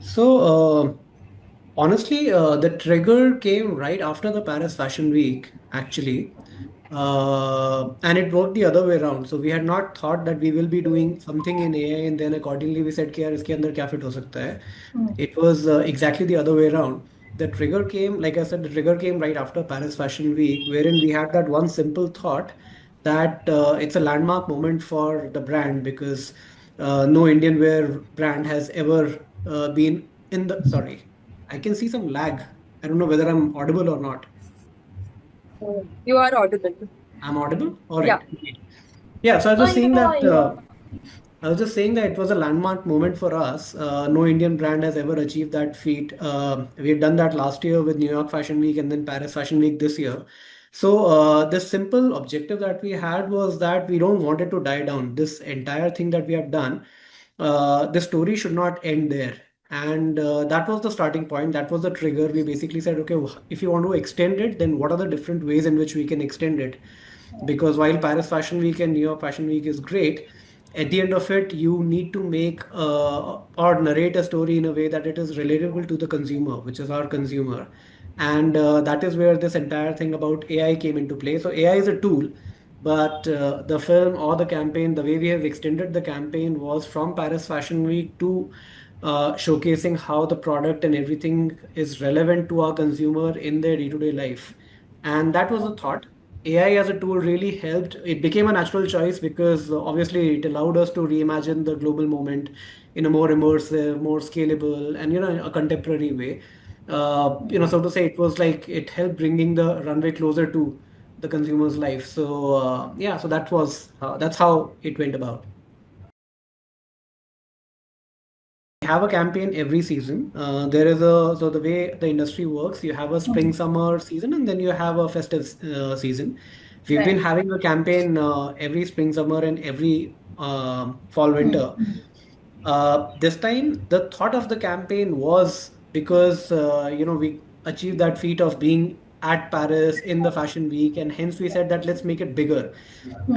So, honestly, the trigger came right after the Paris Fashion Week, actually. And it worked the other way around. So we had not thought that we will be doing something in AI, and then accordingly we said कि यार इसके अंदर क्या fit हो सकता है. It was exactly the other way around. The trigger came, like I said, the trigger came right after Paris Fashion Week, wherein we had that one simple thought that it's a landmark moment for the brand because no Indian wear brand has ever been in the. Sorry, I can see some lag. I don't know whether I'm audible or not. You are audible. I'm audible? All Yeah. right. Yeah, so I was just saying Yeah, that I was just saying that it was a landmark moment for us. No Indian brand has ever achieved that feat. We had done that last year with New York Fashion Week and then Paris Fashion Week this year. So the simple objective that we had was that we don't want it to die down. This entire thing that we have done, the story should not end there. And that was the starting point. That was the trigger. We basically said, okay, if you want to extend it, then what are the different ways in which we can extend it? Because while Paris Fashion Week and New York Fashion Week is great, at the end of it, you need to make or narrate a story in a way that it is relatable to the consumer, which is our consumer. And that is where this entire thing about AI came into play. So AI is a tool, but the film or the campaign, the way we have extended the campaign was from Paris Fashion Week to showcasing how the product and everything is relevant to our consumer in their day-to-day life. And that was the thought. AI as a tool really helped. It became a natural choice because obviously it allowed us to reimagine the global moment in a more immersive, more scalable, and a contemporary way. So to say, it was like it helped bringing the runway closer to the consumer's life. So yeah, so that's how it went about. Have a campaign every season. There is a so the way the industry works, you have a spring summer season and then you have a festive season. We've been right. having a campaign every spring summer and every fall winter. This time, the thought of the campaign was because we achieved that feat of being at Paris in the fashion week, and hence we said that let's make it bigger.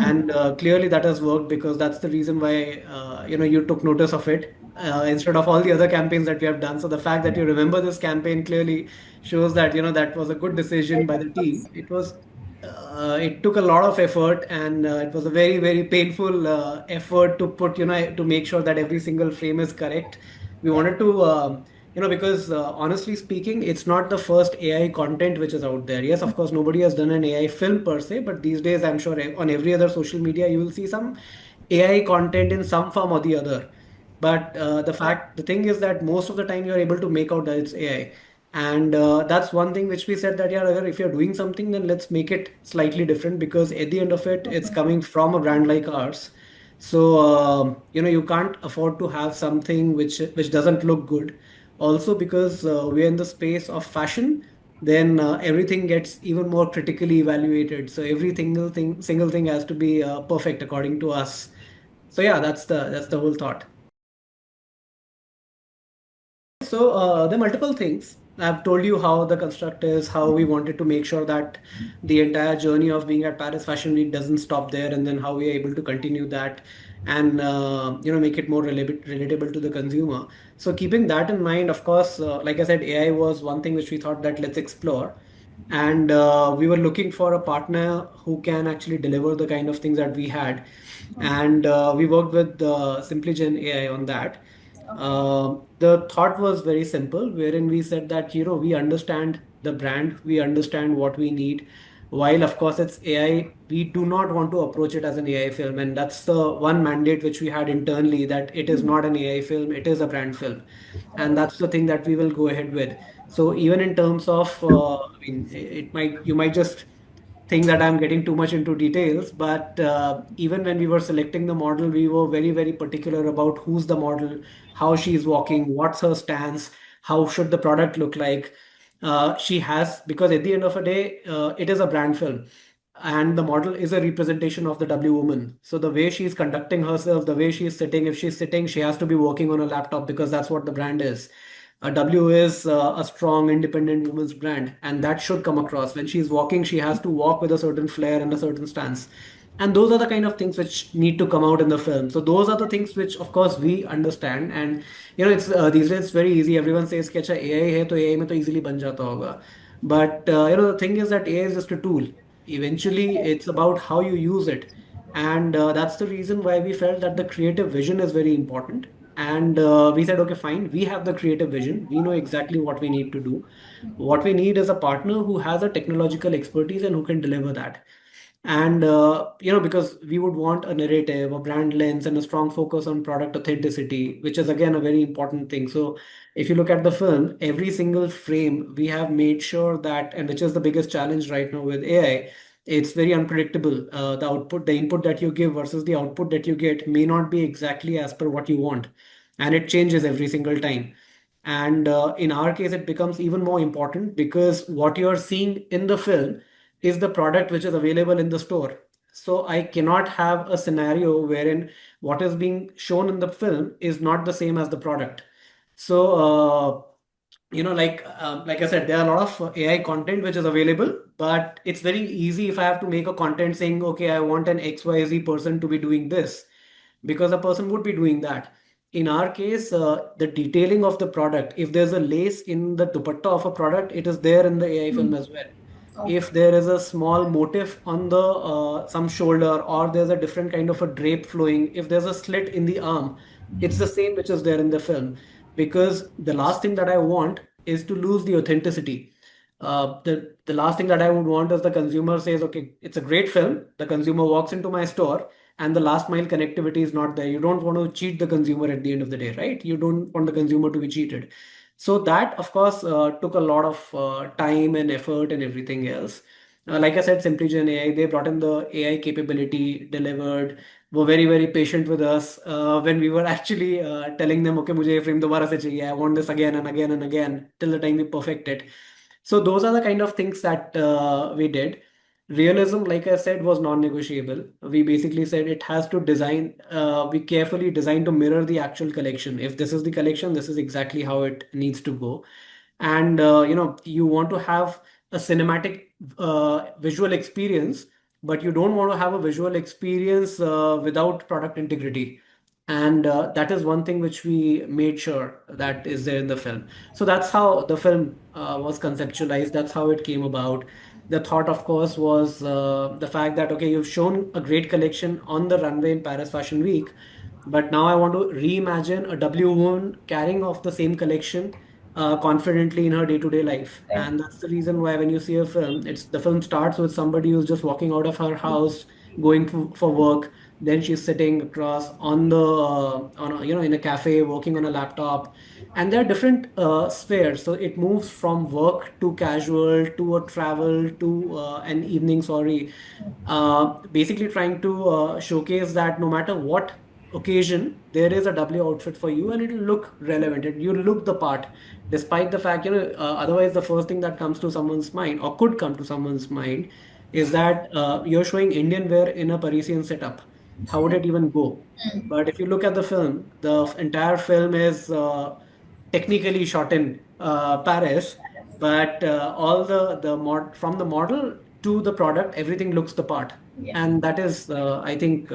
And clearly that has worked because that's the reason why you took notice of it instead of all the other campaigns that we have done. So the fact that you remember this campaign clearly shows that that was a good decision by the team. It took a lot of effort and it was a very, very painful effort to put, to make sure that every single frame is correct. We wanted to, because honestly speaking, it's not the first AI content which is out there. Yes, of course, nobody has done an AI film per se, but these days, I'm sure on every other social media, you will see some AI content in some form or the other. But the thing is that most of the time you're able to make out that it's AI. And that's one thing which we said that, yeah, if you're doing something, then let's make it slightly different because at the end of it, it's coming from a brand like ours. So, you can't afford to have something which doesn't look good. Also, because we're in the space of fashion, then everything gets even more critically evaluated. So every single thing has to be perfect according to us. So yeah, that's the whole thought. So there are multiple things. I've told you how the construct is, how we wanted to make sure that the entire journey of being at Paris Fashion Week doesn't stop there, and then how we are able to continue that and make it more relatable to the consumer. So keeping that in mind, of course, like I said, AI was one thing which we thought that let's explore, and we were looking for a partner who can actually deliver the kind of things that we had, and we worked with SimplyGen AI on that. The thought was very simple, wherein we said that we understand the brand, we understand what we need. While of course it's AI, we do not want to approach it as an AI film, and that's the one mandate which we had internally that it is not an AI film, it is a brand film, and that's the thing that we will go ahead with. So even in terms of, I mean, you might just think that I'm getting too much into details, but even when we were selecting the model, we were very, very particular about who's the model, how she's walking, what's her stance, how should the product look like. Because at the end of the day, it is a brand film. And the model is a representation of the W woman. So the way she's conducting herself, the way she's sitting, if she's sitting, she has to be working on a laptop because that's what the brand is. W is a strong, independent woman's brand, and that should come across. When she's walking, she has to walk with a certain flair and a certain stance. And those are the kind of things which need to come out in the film. So those are the things which of course we understand. And it's these days it's very easy. Everyone says कि अच्छा AI है तो AI में तो easily बन जाता होगा. But the thing is that AI is just a tool. Eventually it's about how you use it. And that's the reason why we felt that the creative vision is very important. And we said, okay, fine, we have the creative vision. We know exactly what we need to do. What we need is a partner who has a technological expertise and who can deliver that. And because we would want a narrative, a brand lens, and a strong focus on product authenticity, which is again a very important thing. So if you look at the film, every single frame we have made sure that, and which is the biggest challenge right now with AI, it's very unpredictable. The input that you give versus the output that you get may not be exactly as per what you want, and it changes every single time. And in our case, it becomes even more important because what you're seeing in the film is the product which is available in the store. So I cannot have a scenario wherein what is being shown in the film is not the same as the product. So, like I said, there are a lot of AI content which is available, but it's very easy if I have to make a content saying, okay, I want an XYZ person to be doing this, because a person would be doing that. In our case, the detailing of the product, if there's a lace in the dupatta of a product, it is there in the AI film as well. Okay. If there is a small motif on the some shoulder, or there's a different kind of a drape flowing, if there's a slit in the arm, it's the same which is there in the film. Because the last thing that I want is to lose the authenticity. The last thing that I would want is the consumer says, okay, it's a great film. The consumer walks into my store and the last mile connectivity is not there. You don't want to cheat the consumer at the end of the day, right? You don't want the consumer to be cheated. So that, of course, took a lot of time and effort and everything else. Like I said, SimplyGen AI, they brought in the AI capability, delivered, were very, very patient with us when we were actually telling them, okay, मुझे ये frame दोबारा से चाहिए, I want this again and again and again, till the time we perfect it. So those are the kind of things that we did. Realism, like I said, was non-negotiable. We basically said it has to design, we carefully designed to mirror the actual collection. If this is the collection, this is exactly how it needs to go. And you want to have a cinematic visual experience, but you don't want to have a visual experience without product integrity. And that is one thing which we made sure that is there in the film. So that's how the film was conceptualized. That's how it came about. The thought, of course, was the fact that, okay, you've shown a great collection on the runway in Paris Fashion Week, but now I want to reimagine a W woman carrying off the same collection confidently in her day-to-day life. Right. And that's the reason why when you see a film, it's the film starts with somebody who's just walking out of her house, going for work. Then she's sitting across on the in a cafe, working on a laptop, and there are different spheres. So it moves from work to casual to a travel to an evening. Sorry, basically trying to showcase that no matter what occasion, there is a W outfit for you, and it'll look relevant. You look the part, despite the fact otherwise the first thing that comes to someone's mind or could come to someone's mind is that you're showing Indian wear in a Parisian setup. How would it even go? But if you look at the film, the entire film is technically shot in Paris, but all the mod from the model to the product, everything looks the part, Yeah. and that is, I think,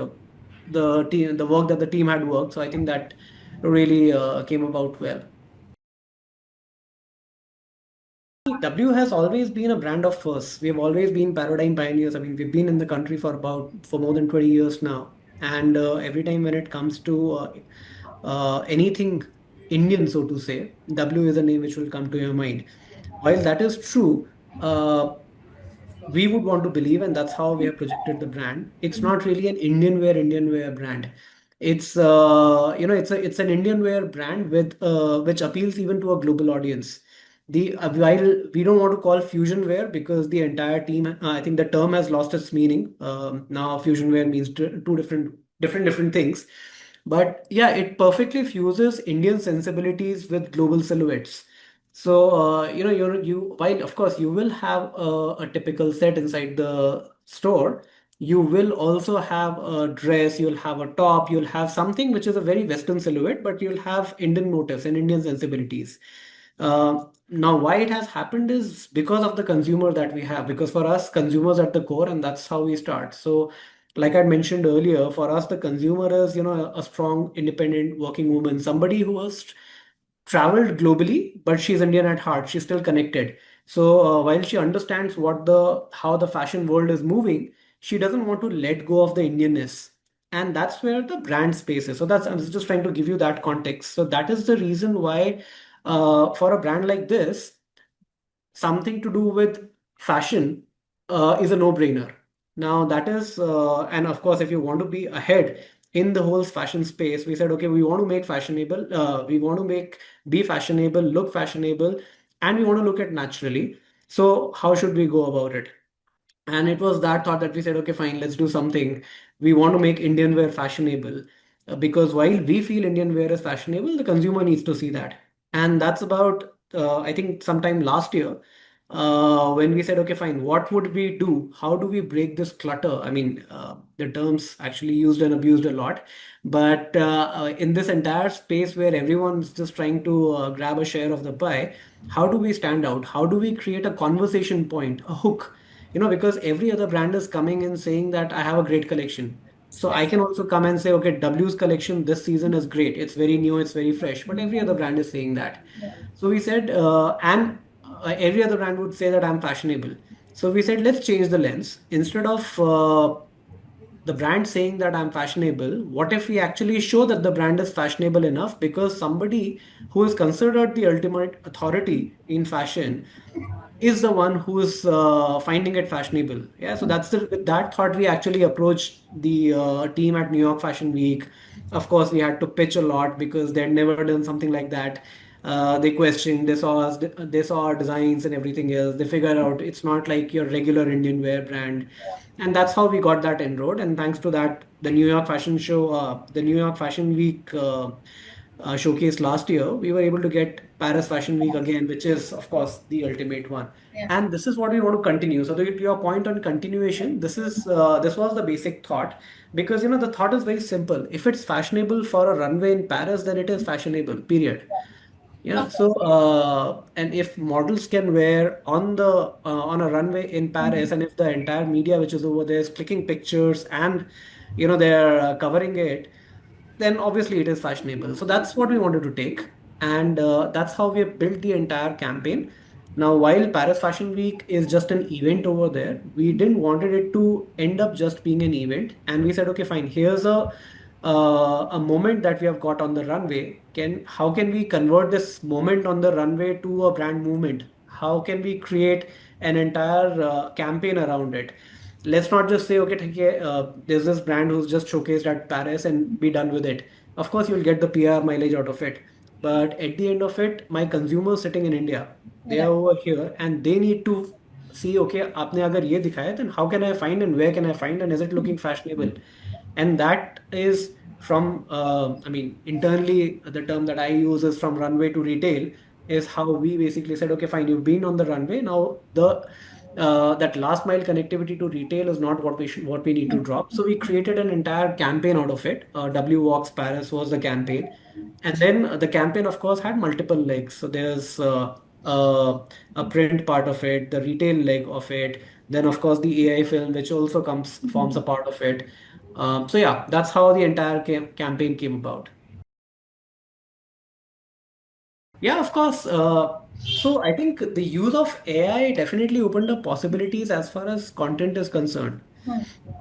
the work that the team had worked. So I think that really came about well. W has always been a brand of firsts. We have always been paradigm pioneers. I mean, we've been in the country for more than 20 years now. And every time when it comes to anything Indian, so to say, W is a name which will come to your mind. While that is true, we would want to believe, and that's how we have projected the brand. It's not really an Indian wear brand. It's it's an Indian wear brand with which appeals even to a global audience. The while we don't want to call fusion wear because the entire team, I think the term has lost its meaning. Now fusion wear means two different things. But yeah, it perfectly fuses Indian sensibilities with global silhouettes. So, while of course you will have a typical set inside the store, you will also have a dress, you'll have a top, you'll have something which is a very Western silhouette, but you'll have Indian motifs and Indian sensibilities. Now, why it has happened is because of the consumer that we have, because for us, consumers at the core, and that's how we start. So, like I mentioned earlier, for us, the consumer is, a strong, independent working woman, somebody who has traveled globally, but she's Indian at heart. She's still connected. So while she understands how the fashion world is moving, she doesn't want to let go of the Indianness. And that's where the brand space is. So that's I'm just trying to give you that context. So that is the reason why, for a brand like this, something to do with fashion is a no-brainer. Now that is, and of course, if you want to be ahead in the whole fashion space, we said, okay, we want to make fashionable, we want to make be fashionable, look fashionable, and we want to look at naturally. So how should we go about it? And it was that thought that we said, okay, fine, let's do something. We want to make Indian wear fashionable, because while we feel Indian wear is fashionable, the consumer needs to see that. And that's about, I think, sometime last year, when we said, okay, fine, what would we do? How do we break this clutter? I mean, the terms actually used and abused a lot, but in this entire space where everyone's just trying to grab a share of the pie, how do we stand out? How do we create a conversation point, a hook? Because every other brand is coming and saying that I have a great collection. So I can also come and say, okay, W's collection this season is great. It's very new, it's very fresh. But every other brand is saying that. So we said, and every other brand would say that I'm fashionable. So we said, let's change the lens. Instead of the brand saying that I'm fashionable, what if we actually show that the brand is fashionable enough? Because somebody who is considered the ultimate authority in fashion is the one who is finding it fashionable. Yeah, so with that thought we actually approached the team at New York Fashion Week. Of course, we had to pitch a lot because they'd never done something like that. They questioned, they saw our designs and everything else. They figured out it's not like your regular Indian wear brand, and that's how we got that enrolled. And thanks to that, the New York Fashion Week showcase last year, we were able to get Paris Fashion Week again, which is, of course, the ultimate one. And this is what we want to continue. So, to your point on continuation, this was the basic thought, because the thought is very simple. If it's fashionable for a runway in Paris, then it is fashionable. Period. Yeah. So, and if models can wear on a runway in Paris, and if the entire media which is over there is clicking pictures and they're covering it, then obviously it is fashionable. So that's what we wanted to take, and that's how we have built the entire campaign. Now, while Paris Fashion Week is just an event over there, we didn't wanted it to end up just being an event, and we said, okay, fine. Here's a moment that we have got on the runway. How can we convert this moment on the runway to a brand movement? How can we create an entire campaign around it? Let's not just say, okay, there's this brand who's just showcased at Paris and be done with it. Of course, you'll get the PR mileage out of it. But at the end of it, my consumers sitting in India, they are over here and they need to see, okay, आपने अगर ये दिखाया, then how can I find and where can I find and is it looking fashionable? And that is from, I mean, internally, the term that I use is from runway to retail, is how we basically said, okay, fine, you've been on the runway. Now, that last mile connectivity to retail is not what we need to drop. So we created an entire campaign out of it. W Walks Paris was the campaign. And then the campaign, of course, had multiple legs. So there's a print part of it, the retail leg of it, then of course the AI film, which also comes forms a part of it. So yeah, that's how the entire campaign came about. Yeah, of course. So I think the use of AI definitely opened up possibilities as far as content is concerned.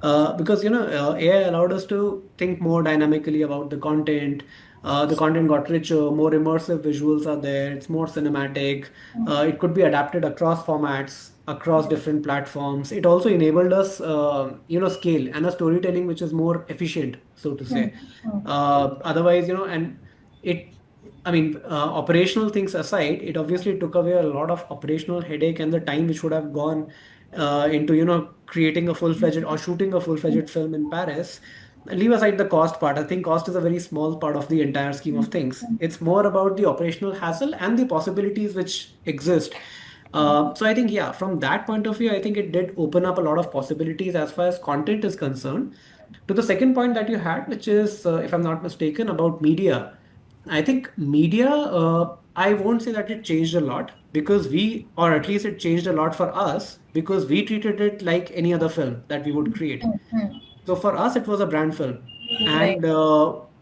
Because AI allowed us to think more dynamically about the content. The content got richer, more immersive visuals are there. It's more cinematic. It could be adapted across formats, across different platforms. It also enabled us, scale and a storytelling which is more efficient, so to say. Otherwise, and it I mean, operational things aside, it obviously took away a lot of operational headache and the time which would have gone into, creating a full-fledged or shooting a full-fledged film in Paris. Leave aside the cost part. I think cost is a very small part of the entire scheme of things. It's more about the operational hassle and the possibilities which exist. So I think, yeah, from that point of view, I think it did open up a lot of possibilities as far as content is concerned. To the second point that you had, which is, if I'm not mistaken, about media. I think media, I won't say that it changed a lot because or at least it changed a lot for us because we treated it like any other film that we would create. So for us, it was a brand film. Right. And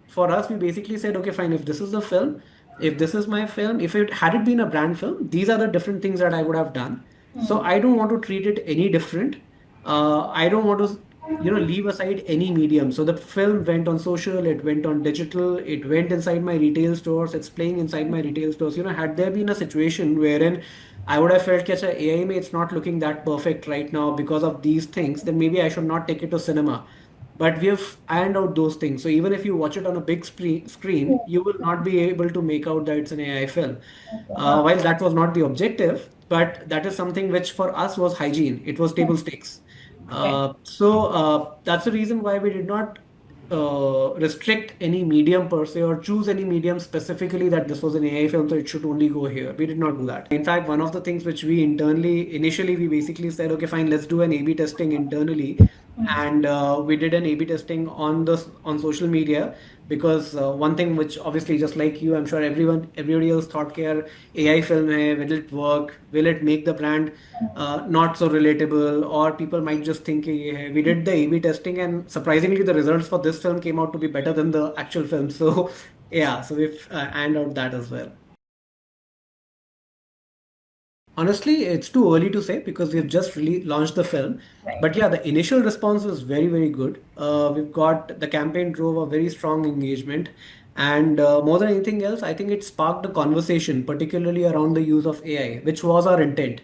for us, we basically said, okay, fine, if this is the film, if this is my film, if it had it been a brand film, these are the different things that I would have done. So I don't want to treat it any different. I don't want to, leave aside any medium. So the film went on social, it went on digital, it went inside my retail stores, it's playing inside my retail stores. Had there been a situation wherein I would have felt, that AI में it's not looking that perfect right now because of these things, then maybe I should not take it to cinema. But we have ironed out those things. So even if you watch it on a big screen, you will not be able to make out that it's an AI film. While that was not the objective, but that is something which for us was hygiene. It was table stakes. Right. That's the reason why we did not restrict any medium per se or choose any medium specifically that this was an AI film, so it should only go here. We did not do that. In fact, one of the things which we initially, we basically said, okay, fine, let's do an A/B testing internally, and we did an A/B testing on social media because one thing which obviously just like you, I'm sure everybody else thought, care AI film hai, will it work? Will it make the brand not so relatable, or people might just think कि ये है. We did the A/B testing, and surprisingly, the results for this film came out to be better than the actual film. So yeah, so we've ironed out that as well. Honestly, it's too early to say because we've just really launched the film. Right. But yeah, the initial response was very, very good. We've got the campaign drove a very strong engagement. And more than anything else, I think it sparked a conversation, particularly around the use of AI, which was our intent.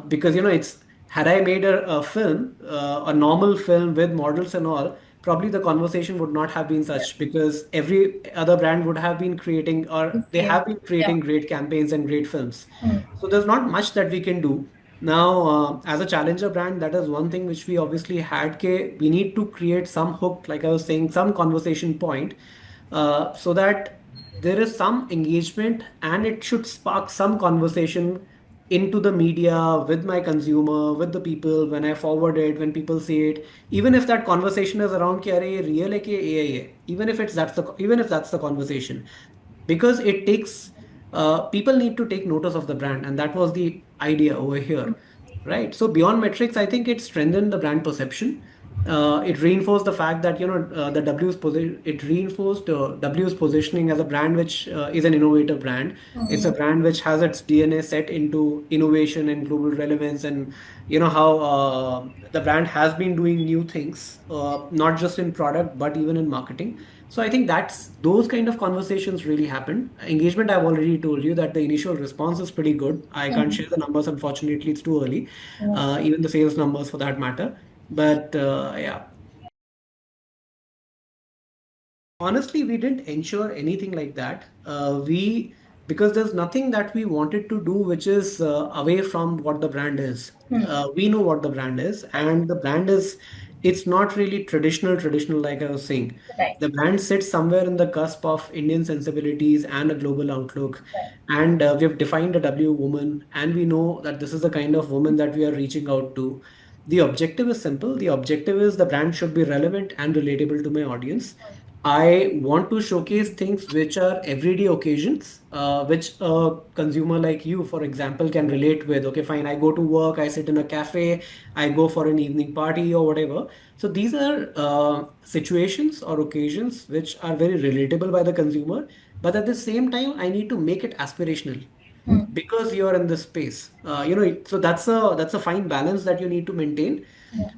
Because, it's had I made a film, a normal film with models and all, probably the conversation would not have been Yeah. such because every other brand would have been creating, The or they same. have been Yeah. creating great campaigns and great films. Hmm. So there's not much that we can do. Now, as a challenger brand, that is one thing which we obviously had. We need to create some hook, like I was saying, some conversation point, so that there is some engagement and it should spark some conversation into the media with my consumer, with the people when I forward it, when people see it. Even if that conversation is around कि अरे ये real है कि AI है, even if that's the conversation, because it takes people need to take notice of the brand, and that was the idea over here, right? So beyond metrics, I think it strengthened the brand perception. It reinforced the fact that the it reinforced W's positioning as a brand which is an innovative brand. It's a brand which has its DNA set into innovation and global relevance, and how the brand has been doing new things, not just in product but even in marketing. So I think that's those kind of conversations really happened. Engagement, I've already told you that the initial response is pretty good. I can't share the numbers, unfortunately, it's too early, even the sales numbers for that matter. But yeah, honestly, we didn't ensure anything like that. Because there's nothing that we wanted to do which is away from what the brand is. We know what the brand is, and the brand is, it's not really traditional, like I was saying. Right. The brand sits somewhere in the cusp of Indian sensibilities and a global outlook. Right. And we have defined a W woman, and we know that this is the kind of woman that we are reaching out to. The objective is simple. The objective is the brand should be relevant and relatable to my audience. I want to showcase things which are everyday occasions, which a consumer like you, for example, can relate with. Okay, fine. I go to work, I sit in a cafe, I go for an evening party or whatever. So these are situations or occasions which are very relatable by the consumer. But at the same time, I need to make it aspirational because you're in this space. So that's a fine balance that you need to maintain.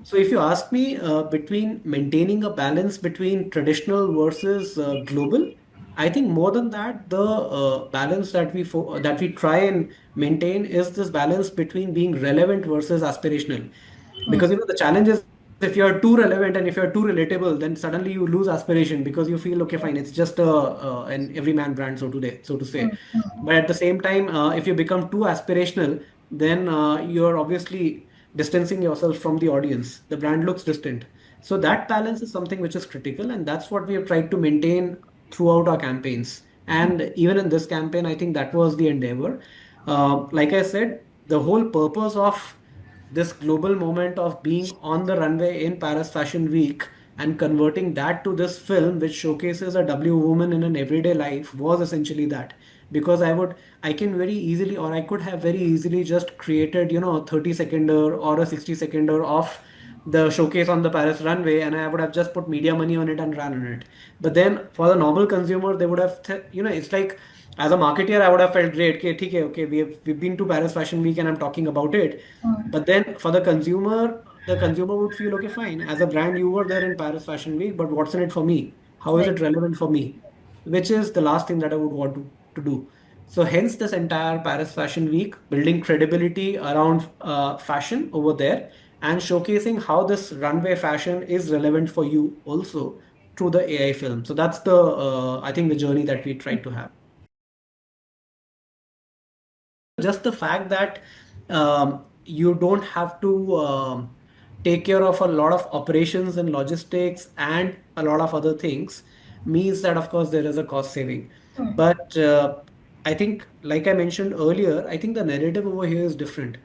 So if you ask me, between maintaining a balance between traditional versus global, I think more than that, the balance that we try and maintain is this balance between being relevant versus aspirational. Because the challenge is, if you're too relevant and if you're too relatable, then suddenly you lose aspiration because you feel, okay, fine, it's just an everyman brand, so to say. But at the same time, if you become too aspirational, then you're obviously distancing yourself from the audience. The brand looks distant. So that balance is something which is critical, and that's what we have tried to maintain throughout our campaigns. And even in this campaign, I think that was the endeavor. Like I said, the whole purpose of this global moment of being on the runway in Paris Fashion Week and converting that to this film, which showcases a W woman in an everyday life, was essentially that. Because I can very easily, or I could have very easily just created, a 30 seconder or a 60 seconder of the showcase on the Paris runway, and I would have just put media money on it and ran on it. But then for the normal consumer, they would have, it's like as a marketer, I would have felt great. Okay, okay, we've been to Paris Fashion Week and I'm talking about it. But then for the consumer would feel okay, fine. As a brand, you were there in Paris Fashion Week, but what's in it for me? How is Right. it relevant for me? Which is the last thing that I would want to do. So hence this entire Paris Fashion Week, building credibility around fashion over there and showcasing how this runway fashion is relevant for you also through the AI film. So that's the I think the journey that we tried to have. Just the fact that you don't have to take care of a lot of operations and logistics and a lot of other things means that of course there is a cost saving. But I think, like I mentioned earlier, I think the narrative over here is different.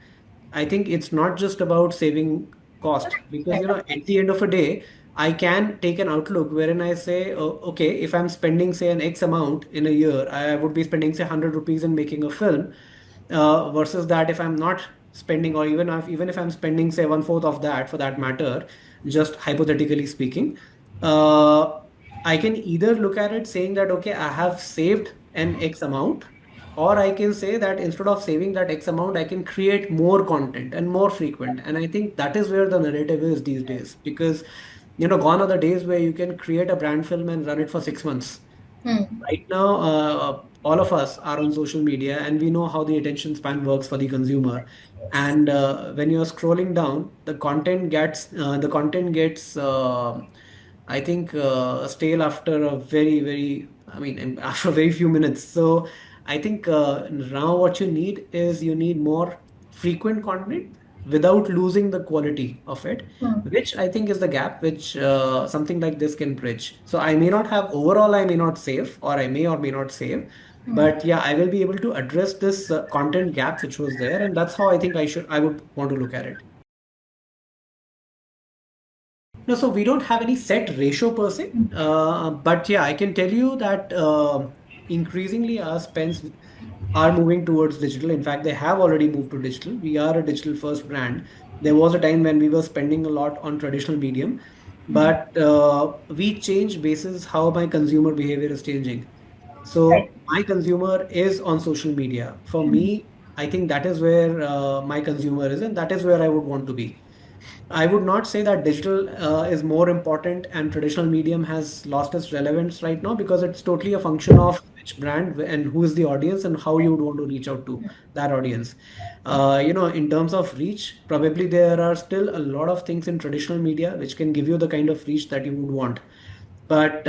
I think it's not just about saving cost because Right. at the end of a day, I can take an outlook wherein I say, oh, okay, if I'm spending say an X amount in a year, I would be spending say 100 rupees in making a film, versus that if I'm not spending, or even if I'm spending say one fourth of that for that matter, just hypothetically speaking, uh, I can either look at it saying that okay, I have saved an X amount, or I can say that instead of saving that X amount, I can create more content and more frequent. And I think that is where the narrative is these days, because gone are the days where you can create a brand film and run it for 6 months. Hmm. Right now, all of us are on social media and we know how the attention span works for the consumer. Yes. And when you're scrolling down, the content gets I think stale after a very, very, I mean, after a very few minutes. So I think now what you need is you need more frequent content without losing the quality of it, Hmm. which I think is the gap which something like this can bridge. So I may not have overall, I may not save, or may not save, but yeah, I will be able to address this content gap which was there, and that's how I think I would want to look at it. No, so we don't have any set ratio per se, but yeah, I can tell you that increasingly our spends are moving towards digital. In fact, they have already moved to digital. We are a digital first brand. There was a time when we were spending a lot on traditional medium, but we change basis how my consumer behavior is changing. Right. So my consumer is on social media. For me, I think that is where my consumer is, and that is where I would want to be. I would not say that digital is more important and traditional medium has lost its relevance right now, because it's totally a function of which brand and who is the audience and how you would want to reach out to that audience. In terms of reach, probably there are still a lot of things in traditional media which can give you the kind of reach that you would want. But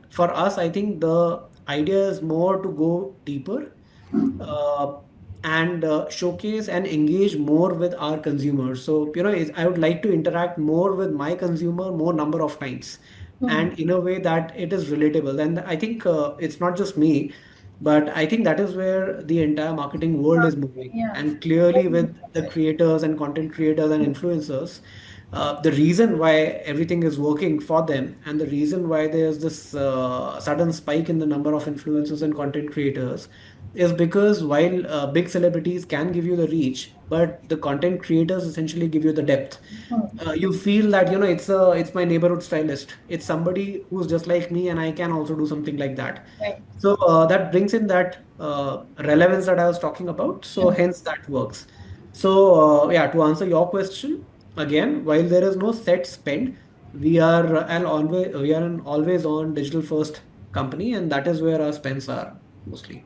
for us, I think the idea is more to go deeper, uh, and showcase and engage more with our consumers. So, I would like to interact more with my consumer more number of times, Hmm. and in a way that it is relatable. And I think it's not just me, but I think that is where the entire marketing world is moving. Yeah. And clearly, with the creators and content creators and influencers, the reason why everything is working for them, and the reason why there's this sudden spike in the number of influencers and content creators, is because while big celebrities can give you the reach, but the content creators essentially give you the depth. You feel that it's my neighborhood stylist. It's somebody who's just like me, and I can also do something like that. Right. So that brings in that relevance that I was talking about. So hence that works. So yeah, to answer your question again, while there is no set spend, we are an always on digital first company, and that is where our spends are mostly.